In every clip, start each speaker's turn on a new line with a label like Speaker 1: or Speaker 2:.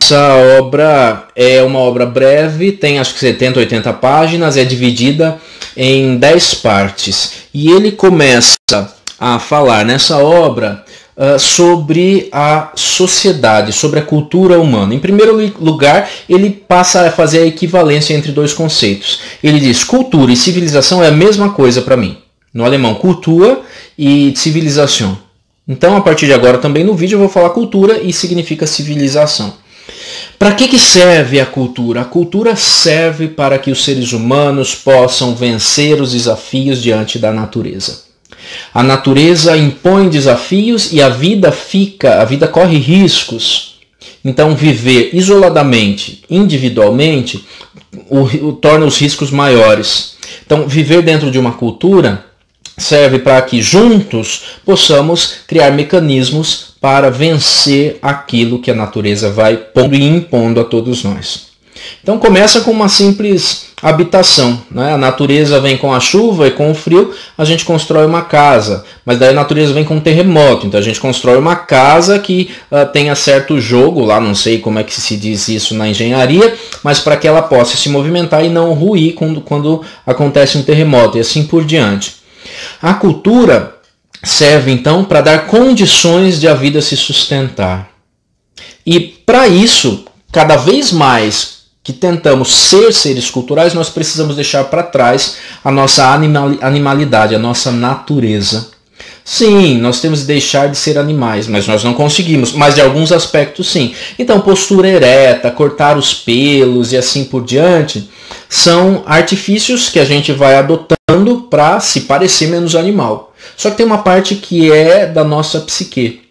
Speaker 1: Essa obra é uma obra breve, tem acho que 70, 80 páginas, é dividida em 10 partes. E ele começa a falar nessa obra sobre a sociedade, sobre a cultura humana. Em primeiro lugar, ele passa a fazer a equivalência entre dois conceitos. Ele diz: cultura e civilização é a mesma coisa para mim. No alemão, Kultur e Zivilisation. Então, a partir de agora, também no vídeo, eu vou falar cultura e significa civilização. Para que serve a cultura? A cultura serve para que os seres humanos possam vencer os desafios diante da natureza. A natureza impõe desafios e a vida corre riscos. Então, viver isoladamente, individualmente, torna os riscos maiores. Então, viver dentro de uma cultura serve para que juntos possamos criar mecanismos para vencer aquilo que a natureza vai pondo e impondo a todos nós. Então começa com uma simples habitação, né? A natureza vem com a chuva e com o frio, a gente constrói uma casa, mas daí a natureza vem com um terremoto, então a gente constrói uma casa que tenha certo jogo, lá não sei como é que se diz isso na engenharia, mas para que ela possa se movimentar e não ruir quando acontece um terremoto e assim por diante. A cultura serve então para dar condições de a vida se sustentar. E para isso, cada vez mais que tentamos ser seres culturais, nós precisamos deixar para trás a nossa animalidade, a nossa natureza. Sim, nós temos que deixar de ser animais, mas nós não conseguimos, mas de alguns aspectos sim. Então, postura ereta, cortar os pelos e assim por diante, são artifícios que a gente vai adotando para se parecer menos animal. Só que tem uma parte que é da nossa psique.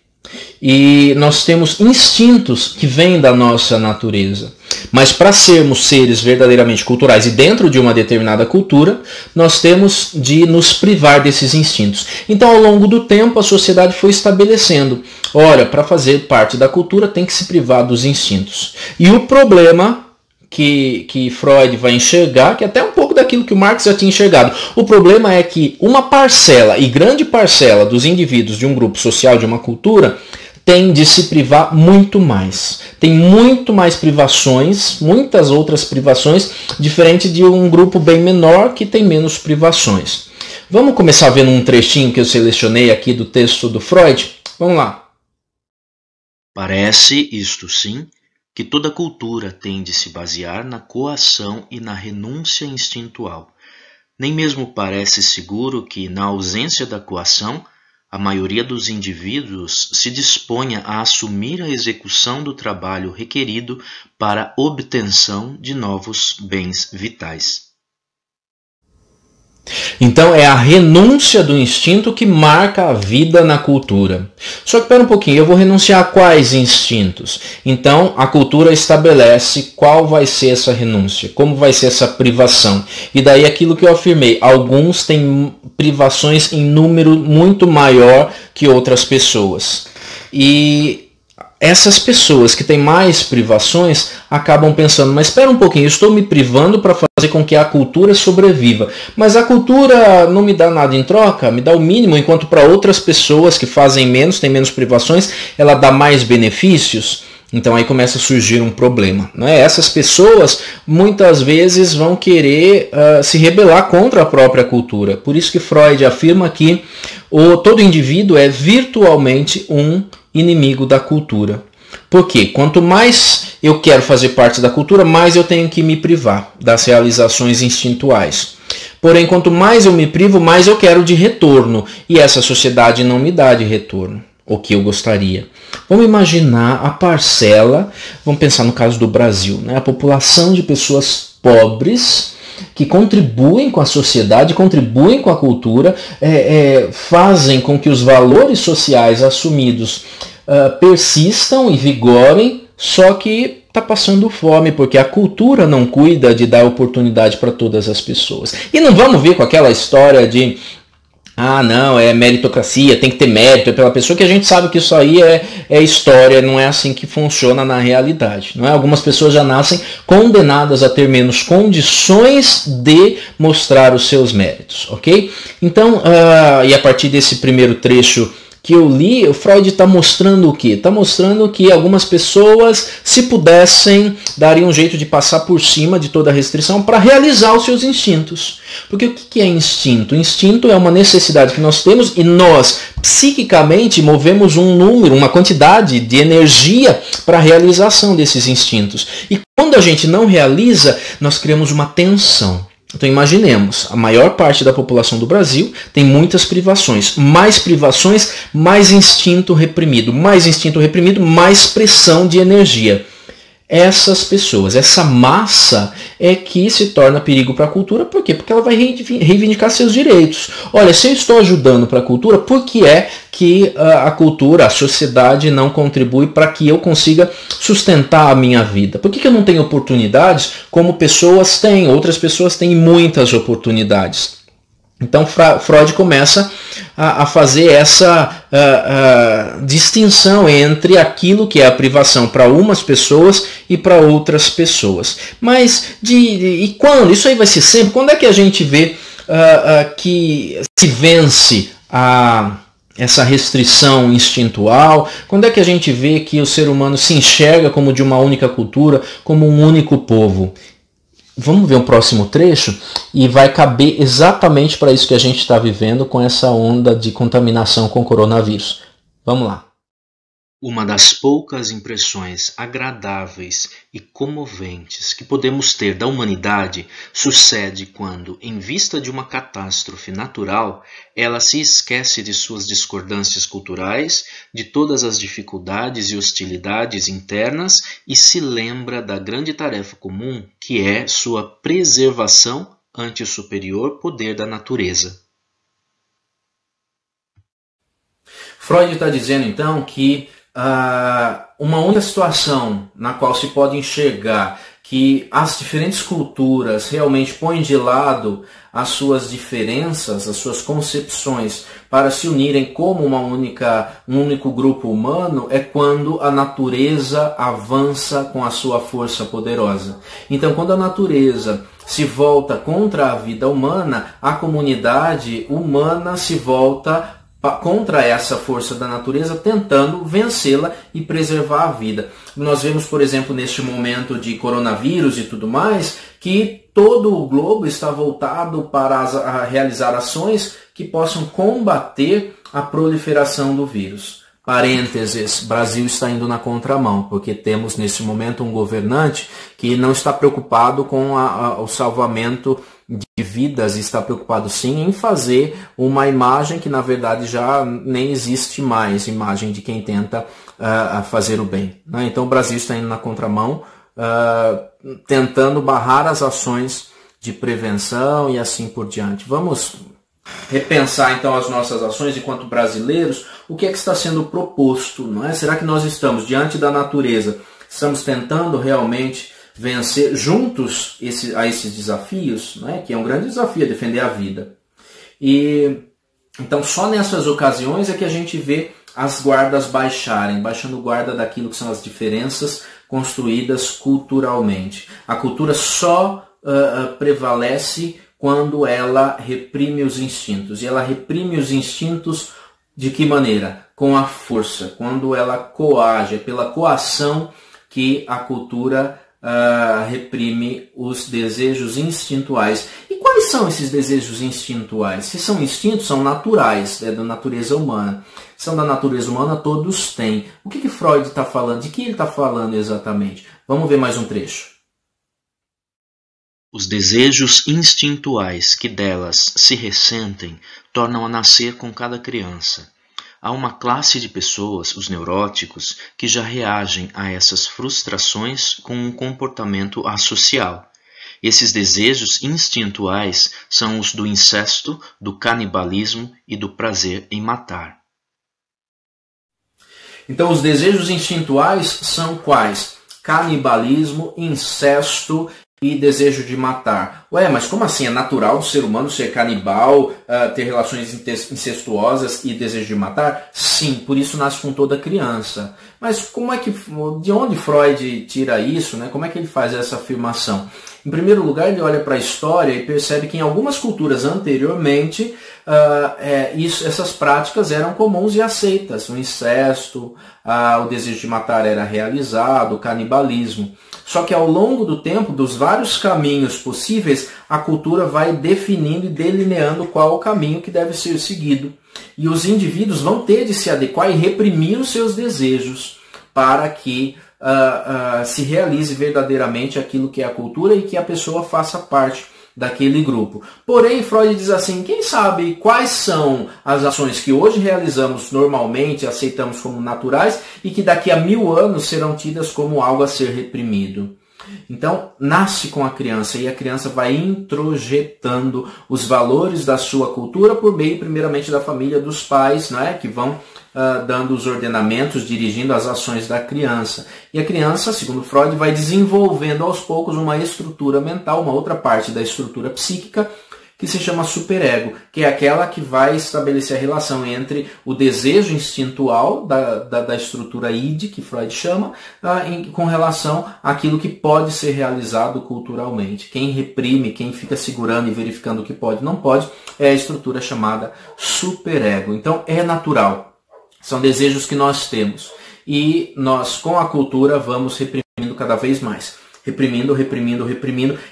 Speaker 1: E nós temos instintos que vêm da nossa natureza. Mas para sermos seres verdadeiramente culturais e dentro de uma determinada cultura, nós temos de nos privar desses instintos. Então, ao longo do tempo, a sociedade foi estabelecendo: olha, para fazer parte da cultura tem que se privar dos instintos. E o problema que Freud vai enxergar, que é até um pouco daquilo que o Marx já tinha enxergado, o problema é que uma parcela, e grande parcela, dos indivíduos de um grupo social, de uma cultura, tem de se privar muito mais. Tem muito mais privações, muitas outras privações, diferente de um grupo bem menor que tem menos privações. Vamos começar vendo um trechinho que eu selecionei aqui do texto do Freud? Vamos lá.
Speaker 2: Parece, isto sim, que toda cultura tem de se basear na coação e na renúncia instintual. Nem mesmo parece seguro que, na ausência da coação, a maioria dos indivíduos se disponha a assumir a execução do trabalho requerido para a obtenção de novos bens vitais.
Speaker 1: Então é a renúncia do instinto que marca a vida na cultura. Só que espera um pouquinho, eu vou renunciar a quais instintos? Então a cultura estabelece qual vai ser essa renúncia, como vai ser essa privação. E daí aquilo que eu afirmei, alguns têm privações em número muito maior que outras pessoas. E essas pessoas que têm mais privações acabam pensando: mas espera um pouquinho, eu estou me privando para fazer com que a cultura sobreviva. Mas a cultura não me dá nada em troca, me dá o mínimo, enquanto para outras pessoas que fazem menos, têm menos privações, ela dá mais benefícios. Então aí começa a surgir um problema, né? Essas pessoas muitas vezes vão querer se rebelar contra a própria cultura. Por isso que Freud afirma que todo indivíduo é virtualmente um inimigo da cultura. Por quê? Quanto mais eu quero fazer parte da cultura, mais eu tenho que me privar das realizações instintuais. Porém, quanto mais eu me privo, mais eu quero de retorno. E essa sociedade não me dá de retorno o que eu gostaria. Vamos imaginar a parcela, vamos pensar no caso do Brasil, né? A população de pessoas pobres que contribuem com a sociedade, contribuem com a cultura, fazem com que os valores sociais assumidos persistam e vigorem, só que está passando fome, porque a cultura não cuida de dar oportunidade para todas as pessoas. E não vamos vir com aquela história de: ah, não, é meritocracia, tem que ter mérito pela pessoa, que a gente sabe que isso aí é história, não é assim que funciona na realidade. Não é? Algumas pessoas já nascem condenadas a ter menos condições de mostrar os seus méritos, ok? Então, e a partir desse primeiro trecho que eu li, o Freud está mostrando o quê? Está mostrando que algumas pessoas, se pudessem, dariam um jeito de passar por cima de toda a restrição para realizar os seus instintos. Porque o que é instinto? Instinto é uma necessidade que nós temos e nós, psiquicamente, movemos um número, uma quantidade de energia para a realização desses instintos. E quando a gente não realiza, nós criamos uma tensão. Então imaginemos, a maior parte da população do Brasil tem muitas privações, mais instinto reprimido, mais pressão de energia. Essas pessoas, essa massa é que se torna perigo para a cultura. Por quê? Porque ela vai reivindicar seus direitos. Olha, se eu estou ajudando para a cultura, por que é que a cultura, a sociedade não contribui para que eu consiga sustentar a minha vida? Por que eu não tenho oportunidades como pessoas têm? Outras pessoas têm muitas oportunidades. Então Freud começa a fazer essa distinção entre aquilo que é a privação para umas pessoas e para outras pessoas. Mas e quando? Isso aí vai ser sempre? Quando é que a gente vê que se vence essa restrição instintual? Quando é que a gente vê que o ser humano se enxerga como de uma única cultura, como um único povo? Vamos ver um próximo trecho e vai caber exatamente para isso que a gente está vivendo com essa onda de contaminação com o coronavírus. Vamos lá.
Speaker 2: Uma das poucas impressões agradáveis e comoventes que podemos ter da humanidade sucede quando, em vista de uma catástrofe natural, ela se esquece de suas discordâncias culturais, de todas as dificuldades e hostilidades internas e se lembra da grande tarefa comum que é sua preservação ante o superior poder da natureza.
Speaker 1: Freud está dizendo então que uma única situação na qual se pode enxergar que as diferentes culturas realmente põem de lado as suas diferenças, as suas concepções, para se unirem como um único grupo humano, é quando a natureza avança com a sua força poderosa. Então, quando a natureza se volta contra a vida humana, a comunidade humana se volta contra essa força da natureza, tentando vencê-la e preservar a vida. Nós vemos, por exemplo, neste momento de coronavírus e tudo mais, que todo o globo está voltado para realizar ações que possam combater a proliferação do vírus. Parênteses, Brasil está indo na contramão, porque temos nesse momento um governante que não está preocupado com o salvamento de vidas, está preocupado sim em fazer uma imagem que na verdade já nem existe mais, imagem de quem tenta fazer o bem. Né? Então o Brasil está indo na contramão, tentando barrar as ações de prevenção e assim por diante. Vamos repensar então as nossas ações enquanto brasileiros. O que é que está sendo proposto? Não é? Será que nós estamos diante da natureza? Estamos tentando realmente vencer juntos a esses desafios, não é? Que é um grande desafio, defender a vida. E então só nessas ocasiões é que a gente vê as guardas baixando guarda daquilo que são as diferenças construídas culturalmente. A cultura só prevalece quando ela reprime os instintos. E ela reprime os instintos de que maneira? Com a força. Quando ela coage, é pela coação que a cultura reprime os desejos instintuais. E quais são esses desejos instintuais? Se são instintos, são naturais, é da natureza humana. São da natureza humana, todos têm. O que Freud está falando? De que ele está falando exatamente? Vamos ver mais um trecho.
Speaker 2: Os desejos instintuais que delas se ressentem tornam a nascer com cada criança. Há uma classe de pessoas, os neuróticos, que já reagem a essas frustrações com um comportamento associal. Esses desejos instintuais são os do incesto, do canibalismo e do prazer em matar.
Speaker 1: Então, os desejos instintuais são quais? Canibalismo, incesto e desejo de matar. Ué, mas como assim? É natural do ser humano ser canibal, ter relações incestuosas e desejo de matar? Sim, por isso nasce com toda criança. Mas como é que, de onde Freud tira isso? Né? Como é que ele faz essa afirmação? Em primeiro lugar, ele olha para a história e percebe que em algumas culturas anteriormente, essas práticas eram comuns e aceitas. O incesto, o desejo de matar era realizado, o canibalismo. Só que ao longo do tempo, dos vários caminhos possíveis, a cultura vai definindo e delineando qual o caminho que deve ser seguido. E os indivíduos vão ter de se adequar e reprimir os seus desejos para que se realize verdadeiramente aquilo que é a cultura e que a pessoa faça parte daquele grupo. Porém, Freud diz assim, quem sabe quais são as ações que hoje realizamos normalmente, aceitamos como naturais, e que daqui a 1000 anos serão tidas como algo a ser reprimido. Então, nasce com a criança e a criança vai introjetando os valores da sua cultura por meio, primeiramente, da família, dos pais, né, que vão dando os ordenamentos, dirigindo as ações da criança. E a criança, segundo Freud, vai desenvolvendo aos poucos uma estrutura mental, uma outra parte da estrutura psíquica, que se chama superego, que é aquela que vai estabelecer a relação entre o desejo instintual da estrutura id, que Freud chama, com relação àquilo que pode ser realizado culturalmente. Quem reprime, quem fica segurando e verificando o que pode e não pode, é a estrutura chamada superego. Então é natural. São desejos que nós temos. E nós, com a cultura, vamos reprimindo cada vez mais. Reprimindo.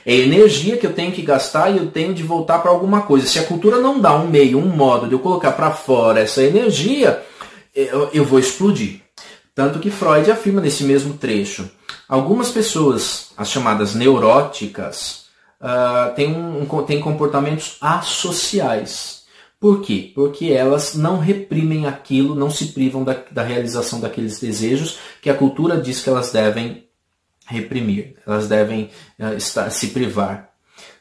Speaker 1: É energia que eu tenho que gastar e eu tenho de voltar para alguma coisa. Se a cultura não dá um meio, um modo de eu colocar para fora essa energia, eu vou explodir. Tanto que Freud afirma nesse mesmo trecho. Algumas pessoas, as chamadas neuróticas, têm comportamentos associais. Por quê? Porque elas não reprimem aquilo, não se privam da realização daqueles desejos que a cultura diz que elas devem reprimir, elas devem se privar.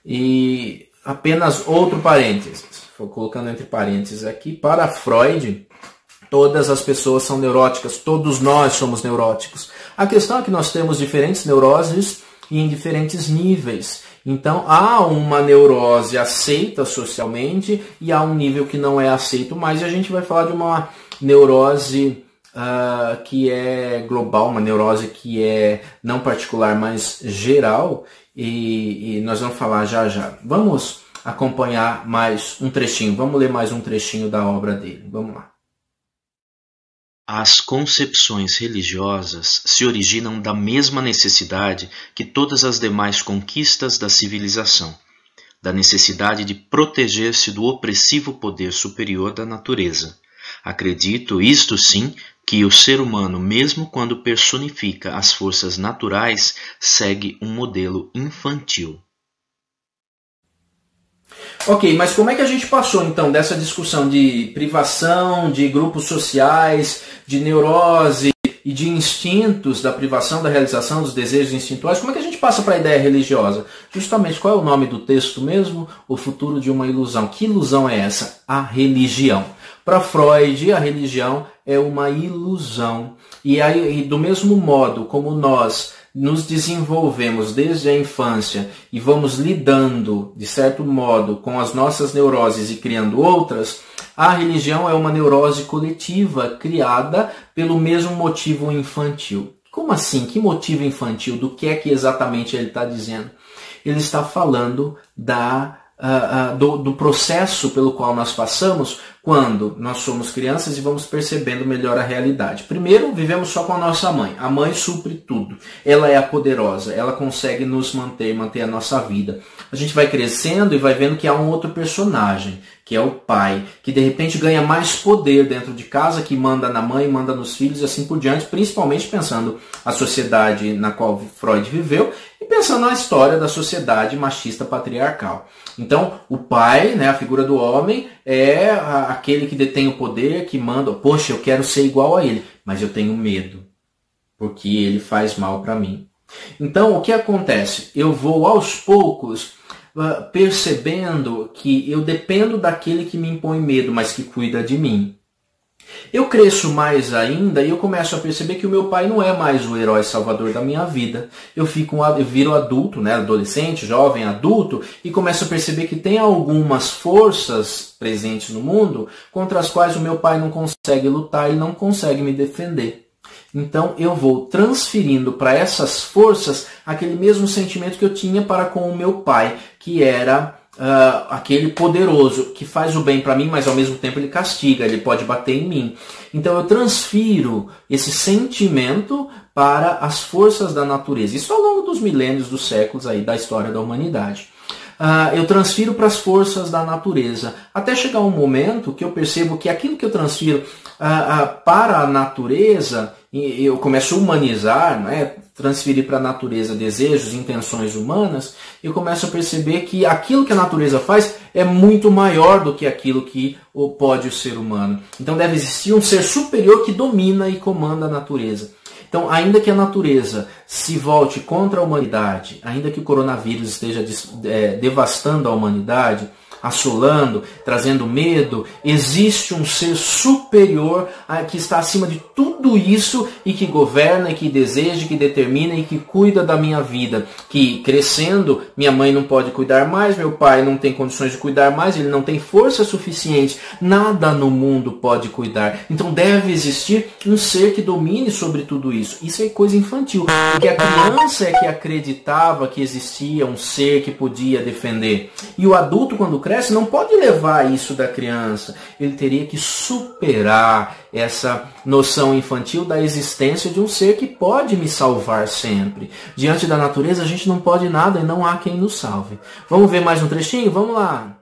Speaker 1: E apenas outro parênteses, vou colocando entre parênteses aqui, para Freud, todas as pessoas são neuróticas, todos nós somos neuróticos. A questão é que nós temos diferentes neuroses e em diferentes níveis. Então, há uma neurose aceita socialmente e há um nível que não é aceito mais. E a gente vai falar de uma neurose que é global, uma neurose que é não particular, mas geral. E nós vamos falar já já. Vamos acompanhar mais um trechinho. Vamos ler mais um trechinho da obra dele. Vamos lá.
Speaker 2: As concepções religiosas se originam da mesma necessidade que todas as demais conquistas da civilização, da necessidade de proteger-se do opressivo poder superior da natureza. Acredito, isto sim, que o ser humano, mesmo quando personifica as forças naturais, segue um modelo infantil.
Speaker 1: Ok, mas como é que a gente passou então dessa discussão de privação, de grupos sociais, de neurose e de instintos, da privação, da realização dos desejos instintuais? Como é que a gente passa para a ideia religiosa? Justamente, qual é o nome do texto mesmo? O futuro de uma ilusão. Que ilusão é essa? A religião. Para Freud, a religião é uma ilusão. E do mesmo modo como nós nos desenvolvemos desde a infância e vamos lidando, de certo modo, com as nossas neuroses e criando outras, a religião é uma neurose coletiva criada pelo mesmo motivo infantil. Como assim? Que motivo infantil? Do que é que exatamente ele está dizendo? Ele está falando do processo pelo qual nós passamos quando nós somos crianças e vamos percebendo melhor a realidade. Primeiro, vivemos só com a nossa mãe. A mãe supre tudo. Ela é a poderosa. Ela consegue nos manter a nossa vida. A gente vai crescendo e vai vendo que há um outro personagem, que é o pai, que de repente ganha mais poder dentro de casa, que manda na mãe, manda nos filhos e assim por diante, principalmente pensando a sociedade na qual Freud viveu e pensando na história da sociedade machista patriarcal. Então, o pai, né, a figura do homem, é aquele que detém o poder, que manda, poxa, eu quero ser igual a ele, mas eu tenho medo, porque ele faz mal para mim. Então, o que acontece? Eu vou aos poucos percebendo que eu dependo daquele que me impõe medo, mas que cuida de mim. Eu cresço mais ainda e eu começo a perceber que o meu pai não é mais o herói salvador da minha vida. Eu viro adulto, né, adolescente, jovem, adulto, e começo a perceber que tem algumas forças presentes no mundo contra as quais o meu pai não consegue lutar e não consegue me defender. Então eu vou transferindo para essas forças aquele mesmo sentimento que eu tinha para com o meu pai, que era aquele poderoso que faz o bem para mim, mas ao mesmo tempo ele castiga, ele pode bater em mim. Então eu transfiro esse sentimento para as forças da natureza. Isso ao longo dos milênios, dos séculos aí da história da humanidade. Eu transfiro para as forças da natureza, até chegar um momento que eu percebo que aquilo que eu transfiro para a natureza, eu começo a humanizar, né? Transferir para a natureza desejos, intenções humanas, eu começo a perceber que aquilo que a natureza faz é muito maior do que aquilo que pode o ser humano. Então deve existir um ser superior que domina e comanda a natureza. Então, ainda que a natureza se volte contra a humanidade, ainda que o coronavírus esteja devastando a humanidade, assolando, trazendo medo, existe um ser superior que está acima de tudo isso e que governa, e que deseja, que determina e que cuida da minha vida. Que crescendo, minha mãe não pode cuidar mais, meu pai não tem condições de cuidar mais, ele não tem força suficiente, nada no mundo pode cuidar. Então deve existir um ser que domine sobre tudo isso. Isso é coisa infantil, porque a criança é que acreditava que existia um ser que podia defender. E o adulto, quando cresce, não pode levar isso da criança. Ele teria que superar essa noção infantil da existência de um ser que pode me salvar sempre. Diante da natureza, a gente não pode nada e não há quem nos salve. Vamos ver mais um trechinho? Vamos lá.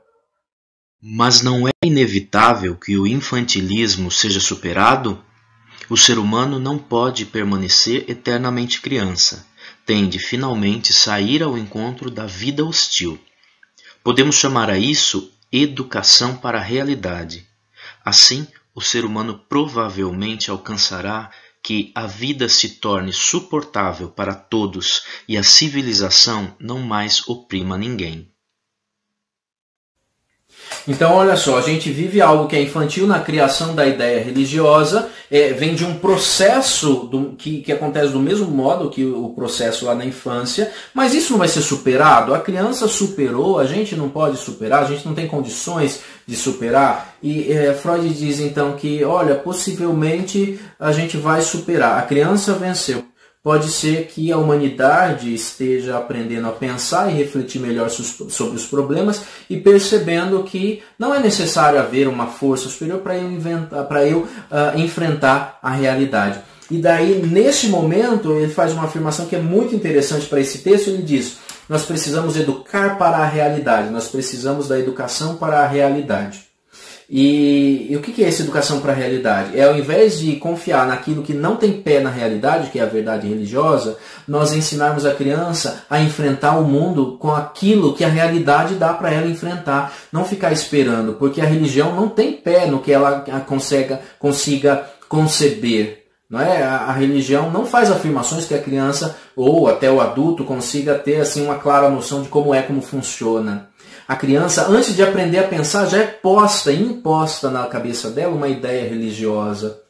Speaker 2: Mas não é inevitável que o infantilismo seja superado? O ser humano não pode permanecer eternamente criança. Tem de finalmente sair ao encontro da vida hostil. Podemos chamar a isso educação para a realidade. Assim, o ser humano provavelmente alcançará que a vida se torne suportável para todos e a civilização não mais oprima ninguém.
Speaker 1: Então, olha só, a gente vive algo que é infantil na criação da ideia religiosa, vem de um processo que acontece do mesmo modo que o processo lá na infância, mas isso não vai ser superado. A criança superou, a gente não pode superar, a gente não tem condições de superar. E Freud diz então que, olha, possivelmente a gente vai superar. A criança venceu. Pode ser que a humanidade esteja aprendendo a pensar e refletir melhor sobre os problemas e percebendo que não é necessário haver uma força superior para eu enfrentar a realidade. E daí, nesse momento, ele faz uma afirmação que é muito interessante para esse texto. Ele diz: nós precisamos educar para a realidade, nós precisamos da educação para a realidade. E o que é essa educação para a realidade? Ao invés de confiar naquilo que não tem pé na realidade, que é a verdade religiosa, nós ensinarmos a criança a enfrentar o mundo com aquilo que a realidade dá para ela enfrentar. Não ficar esperando, porque a religião não tem pé no que ela consiga conceber. Não é? A religião não faz afirmações que a criança ou até o adulto consiga ter assim, uma clara noção de como funciona. A criança, antes de aprender a pensar, já é imposta na cabeça dela uma ideia religiosa.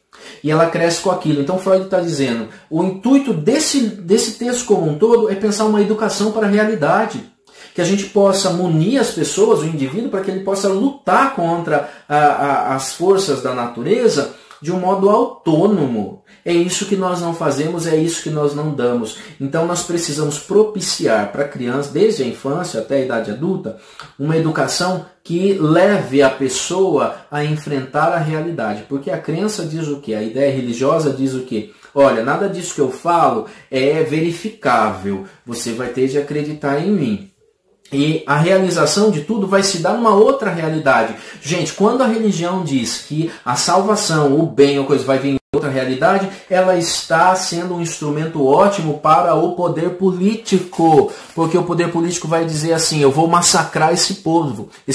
Speaker 1: E ela cresce com aquilo. Então Freud está dizendo, o intuito desse texto como um todo é pensar uma educação para a realidade. Que a gente possa munir as pessoas, o indivíduo, para que ele possa lutar contra as forças da natureza de um modo autônomo. É isso que nós não fazemos, é isso que nós não damos. Então nós precisamos propiciar para a criança, desde a infância até a idade adulta, uma educação que leve a pessoa a enfrentar a realidade. Porque a crença diz o quê? A ideia religiosa diz o quê? Olha, nada disso que eu falo é verificável. Você vai ter de acreditar em mim. E a realização de tudo vai se dar numa outra realidade. Gente, quando a religião diz que a salvação, o bem ou coisa vai vir em outra realidade, ela está sendo um instrumento ótimo para o poder político. Porque o poder político vai dizer assim, eu vou massacrar esse povo. E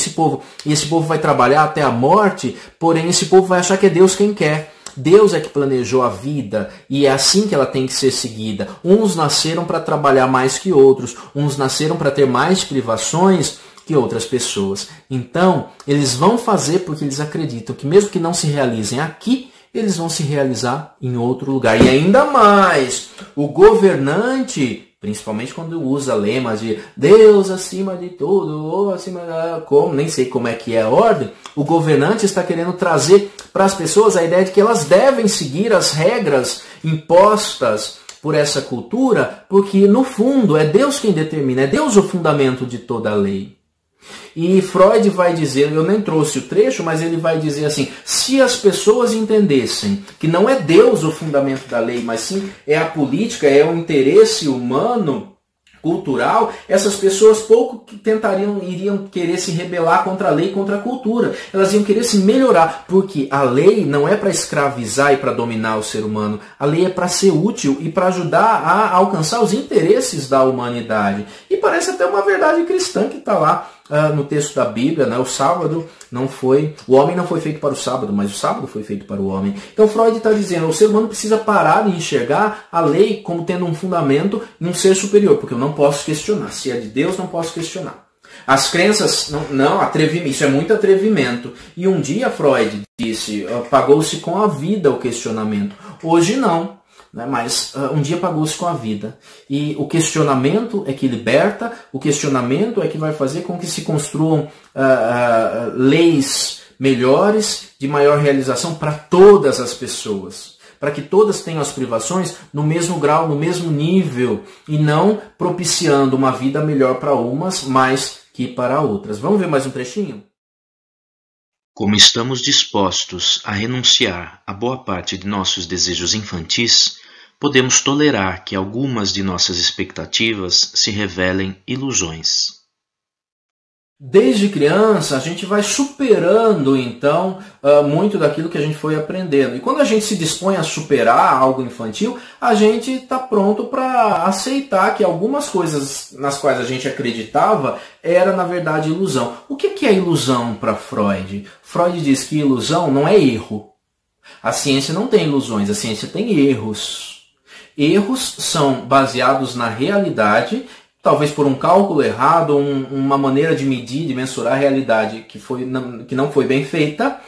Speaker 1: esse povo vai trabalhar até a morte, porém esse povo vai achar que é Deus quem quer. Deus é que planejou a vida e é assim que ela tem que ser seguida. Uns nasceram para trabalhar mais que outros, uns nasceram para ter mais privações que outras pessoas. Então, eles vão fazer porque eles acreditam que mesmo que não se realizem aqui, eles vão se realizar em outro lugar. E ainda mais, o governante Principalmente quando usa lemas de Deus acima de tudo, ou acima da... nem sei como é que é a ordem, o governante está querendo trazer para as pessoas a ideia de que elas devem seguir as regras impostas por essa cultura, porque no fundo é Deus quem determina, é Deus o fundamento de toda a lei. E Freud vai dizer, eu nem trouxe o trecho, mas ele vai dizer assim, se as pessoas entendessem que não é Deus o fundamento da lei, mas sim é a política, é o interesse humano, cultural, essas pessoas pouco iriam querer se rebelar contra a lei, contra a cultura. Elas iam querer se melhorar, porque a lei não é para escravizar e para dominar o ser humano. A lei é para ser útil e para ajudar a alcançar os interesses da humanidade. E parece até uma verdade cristã que está lá no texto da Bíblia, né? O sábado não foi... O homem não foi feito para o sábado, mas o sábado foi feito para o homem. Então Freud está dizendo, o ser humano precisa parar de enxergar a lei como tendo um fundamento em um ser superior, porque eu não posso questionar. Se é de Deus, não posso questionar. As crenças, não, atrevimento, isso é muito atrevimento. E um dia Freud disse, pagou-se com a vida o questionamento. Hoje não. Mas um dia pagou-se com a vida. E o questionamento é que liberta, o questionamento é que vai fazer com que se construam leis melhores, de maior realização para todas as pessoas. Para que todas tenham as privações no mesmo grau, no mesmo nível, e não propiciando uma vida melhor para umas, mais que para outras. Vamos ver mais um trechinho?
Speaker 2: Como estamos dispostos a renunciar a boa parte de nossos desejos infantis, podemos tolerar que algumas de nossas expectativas se revelem ilusões.
Speaker 1: Desde criança, a gente vai superando, então, muito daquilo que a gente foi aprendendo. E quando a gente se dispõe a superar algo infantil, a gente está pronto para aceitar que algumas coisas nas quais a gente acreditava era, na verdade, ilusão. O que é ilusão para Freud? Freud diz que ilusão não é erro. A ciência não tem ilusões, a ciência tem erros. Erros são baseados na realidade, talvez por um cálculo errado, uma maneira de medir, de mensurar a realidade que não foi bem feita.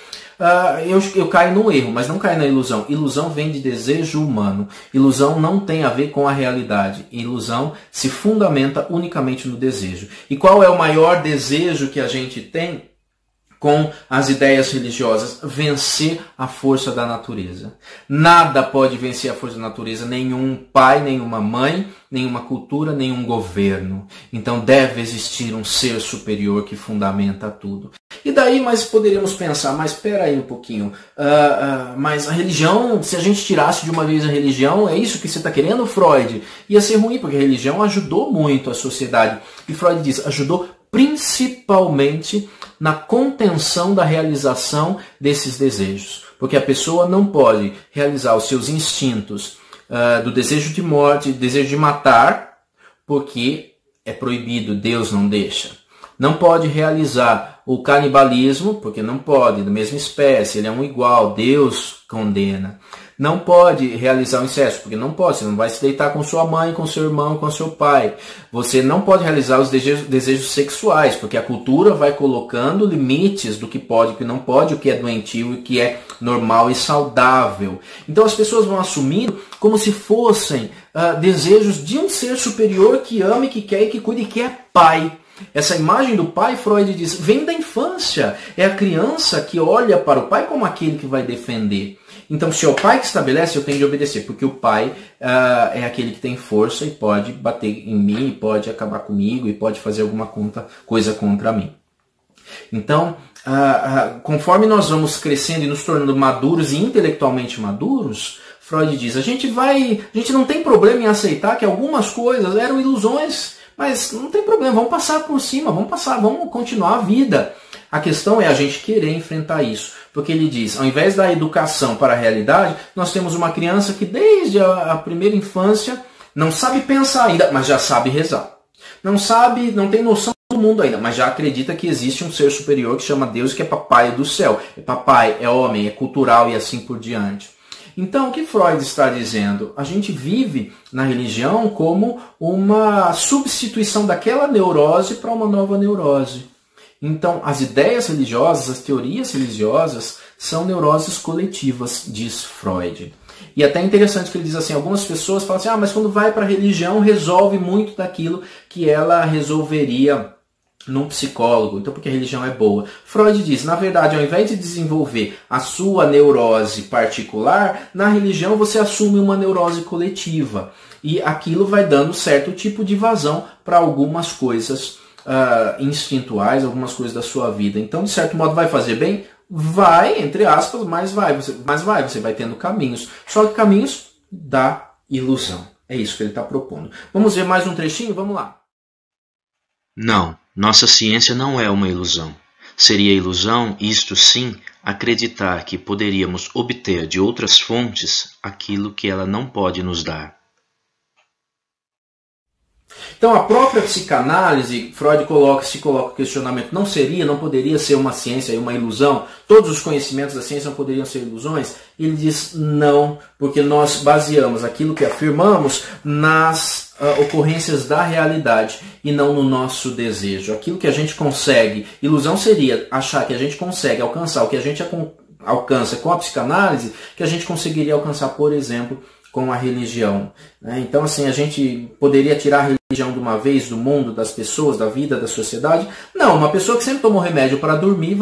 Speaker 1: Eu caio no erro, mas não caio na ilusão. Ilusão vem de desejo humano. Ilusão não tem a ver com a realidade. Ilusão se fundamenta unicamente no desejo. E qual é o maior desejo que a gente tem com as ideias religiosas? Vencer a força da natureza. Nada pode vencer a força da natureza, nenhum pai, nenhuma mãe, nenhuma cultura, nenhum governo. Então deve existir um ser superior que fundamenta tudo. E daí, mas poderíamos pensar, mas espera aí um pouquinho, mas a religião, se a gente tirasse de uma vez a religião, é isso que você está querendo, Freud? Ia ser ruim, porque a religião ajudou muito a sociedade. E Freud diz, ajudou principalmente na contenção da realização desses desejos. Porque a pessoa não pode realizar os seus instintos do desejo de morte, desejo de matar, porque é proibido, Deus não deixa. Não pode realizar o canibalismo, porque não pode, da mesma espécie, ele é um igual, Deus condena. Não pode realizar o incesto, porque não pode, você não vai se deitar com sua mãe, com seu irmão, com seu pai. Você não pode realizar os desejos sexuais, porque a cultura vai colocando limites do que pode e o que não pode, o que é doentio e o que é normal e saudável. Então as pessoas vão assumindo como se fossem desejos de um ser superior que ama, e que quer e que cuida e que é pai. Essa imagem do pai, Freud diz, vem da infância. É a criança que olha para o pai como aquele que vai defender. Então, se é o pai que estabelece, eu tenho de obedecer, porque o pai é aquele que tem força e pode bater em mim, e pode acabar comigo, e pode fazer alguma coisa contra mim. Então, conforme nós vamos crescendo e nos tornando maduros e intelectualmente maduros, Freud diz, a gente não tem problema em aceitar que algumas coisas eram ilusões, mas não tem problema, vamos passar por cima, vamos continuar a vida. A questão é a gente querer enfrentar isso. Porque ele diz, ao invés da educação para a realidade, nós temos uma criança que desde a primeira infância não sabe pensar ainda, mas já sabe rezar. Não tem noção do mundo ainda, mas já acredita que existe um ser superior que chama Deus, que é papai do céu. É papai, é homem, é cultural e assim por diante. Então, o que Freud está dizendo? A gente vive na religião como uma substituição daquela neurose para uma nova neurose. Então, as ideias religiosas, as teorias religiosas, são neuroses coletivas, diz Freud. E até é interessante que ele diz assim, algumas pessoas falam assim, mas quando vai para a religião resolve muito daquilo que ela resolveria num psicólogo, então porque a religião é boa. Freud diz, na verdade, ao invés de desenvolver a sua neurose particular, na religião você assume uma neurose coletiva. E aquilo vai dando certo tipo de vazão para algumas coisas instintuais, algumas coisas da sua vida. Então, de certo modo, vai fazer bem? Vai, entre aspas, mas você vai tendo caminhos. Só que caminhos da ilusão. É isso que ele está propondo. Vamos ver mais um trechinho? Vamos lá.
Speaker 2: Não, nossa ciência não é uma ilusão. Seria ilusão, isto sim, acreditar que poderíamos obter de outras fontes aquilo que ela não pode nos dar.
Speaker 1: Então a própria psicanálise, Freud se coloca o questionamento, não poderia ser uma ciência e uma ilusão? Todos os conhecimentos da ciência não poderiam ser ilusões? Ele diz não, porque nós baseamos aquilo que afirmamos nas ocorrências da realidade e não no nosso desejo. Aquilo que a gente consegue, ilusão seria achar que a gente consegue alcançar o que a gente alcança com a psicanálise, que a gente conseguiria alcançar, por exemplo, com a religião. Então, assim, a gente poderia tirar a religião de uma vez do mundo, das pessoas, da vida, da sociedade? Não, uma pessoa que sempre tomou remédio para dormir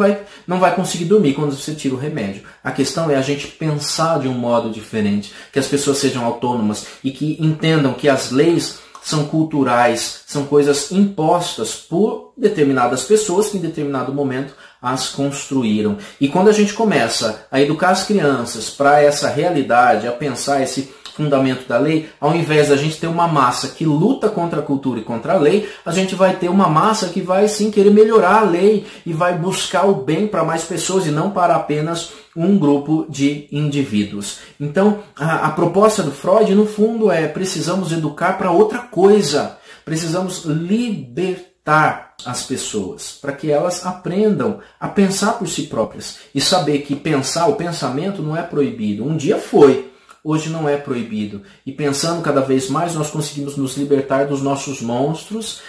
Speaker 1: não vai conseguir dormir quando você tira o remédio. A questão é a gente pensar de um modo diferente, que as pessoas sejam autônomas e que entendam que as leis são culturais, são coisas impostas por determinadas pessoas que em determinado momento as construíram. E quando a gente começa a educar as crianças para essa realidade, a pensar esse fundamento da lei, ao invés da gente ter uma massa que luta contra a cultura e contra a lei, a gente vai ter uma massa que vai sim querer melhorar a lei e vai buscar o bem para mais pessoas e não para apenas um grupo de indivíduos. Então, a proposta do Freud, no fundo, é precisamos educar para outra coisa. Precisamos libertar as pessoas para que elas aprendam a pensar por si próprias e saber que o pensamento não é proibido. Um dia foi, hoje não é proibido. E pensando cada vez mais, nós conseguimos nos libertar dos nossos monstros,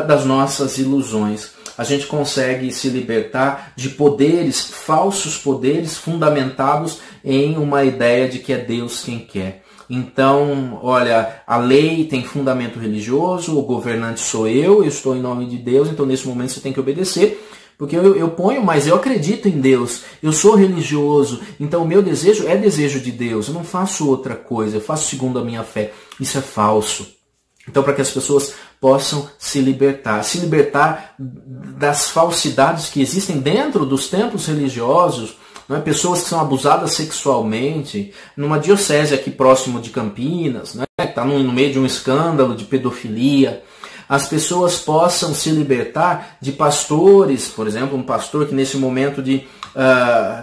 Speaker 1: das nossas ilusões. A gente consegue se libertar de poderes, falsos poderes, fundamentados em uma ideia de que é Deus quem quer. Então, olha, a lei tem fundamento religioso, o governante sou eu estou em nome de Deus, então nesse momento você tem que obedecer. Porque eu ponho, mas eu acredito em Deus, eu sou religioso, então o meu desejo é desejo de Deus, eu não faço outra coisa, eu faço segundo a minha fé. Isso é falso. Então, para que as pessoas possam se libertar das falsidades que existem dentro dos templos religiosos, não é? Pessoas que são abusadas sexualmente, numa diocese aqui próximo de Campinas, né? Está no meio de um escândalo de pedofilia. As pessoas possam se libertar de pastores, por exemplo, um pastor que nesse momento de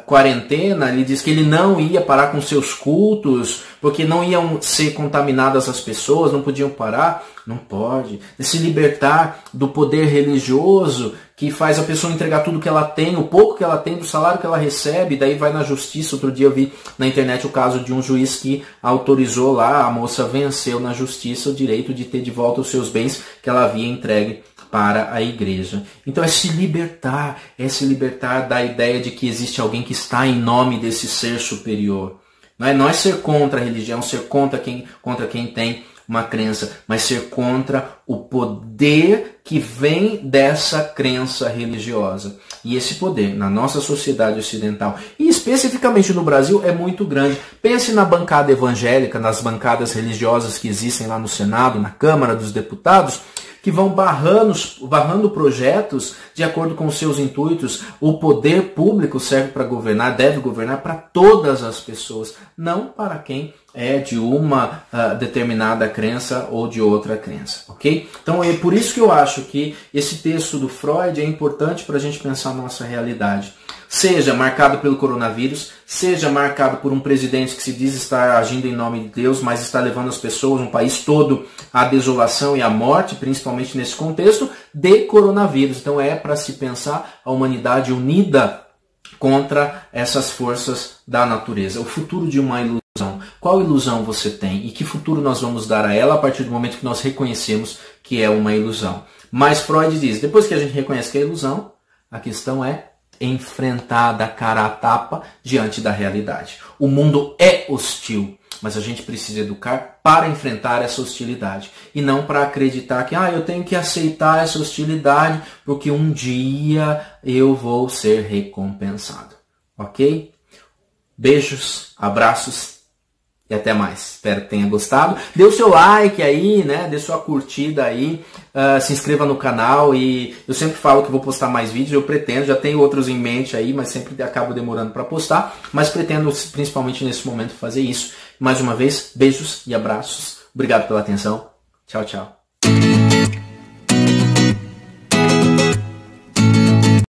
Speaker 1: quarentena, ele diz que ele não ia parar com seus cultos, porque não iam ser contaminadas as pessoas, não podiam parar. Não pode. Se libertar do poder religioso que faz a pessoa entregar tudo que ela tem, o pouco que ela tem, do salário que ela recebe, daí vai na justiça. Outro dia eu vi na internet o caso de um juiz que autorizou lá, a moça venceu na justiça o direito de ter de volta os seus bens que ela havia entregue para a igreja. Então é se libertar da ideia de que existe alguém que está em nome desse ser superior. Não é ser contra a religião, ser contra quem tem uma crença, mas ser contra o poder que vem dessa crença religiosa. E esse poder, na nossa sociedade ocidental, e especificamente no Brasil, é muito grande. Pense na bancada evangélica, nas bancadas religiosas que existem lá no Senado, na Câmara dos Deputados, que vão barrando projetos de acordo com os seus intuitos. O poder público serve para governar, deve governar para todas as pessoas, não para quem é de uma determinada crença ou de outra crença, ok? Então é por isso que eu acho que esse texto do Freud é importante para a gente pensar na nossa realidade. Seja marcado pelo coronavírus, seja marcado por um presidente que se diz estar agindo em nome de Deus, mas está levando as pessoas, um país todo, à desolação e à morte, principalmente nesse contexto de coronavírus. Então é para se pensar a humanidade unida contra essas forças da natureza. O futuro de uma ilusão. Qual ilusão você tem? E que futuro nós vamos dar a ela a partir do momento que nós reconhecemos que é uma ilusão? Mas Freud diz, depois que a gente reconhece que é ilusão, a questão é enfrentar da cara a tapa diante da realidade. O mundo é hostil, mas a gente precisa educar para enfrentar essa hostilidade e não para acreditar que eu tenho que aceitar essa hostilidade porque um dia eu vou ser recompensado. Ok? Beijos, abraços e até mais. Espero que tenha gostado. Dê o seu like aí, né? Dê sua curtida aí. Se inscreva no canal. E eu sempre falo que vou postar mais vídeos. Eu pretendo, já tenho outros em mente aí, mas sempre acabo demorando para postar. Mas pretendo, principalmente nesse momento, fazer isso. Mais uma vez, beijos e abraços. Obrigado pela atenção. Tchau, tchau.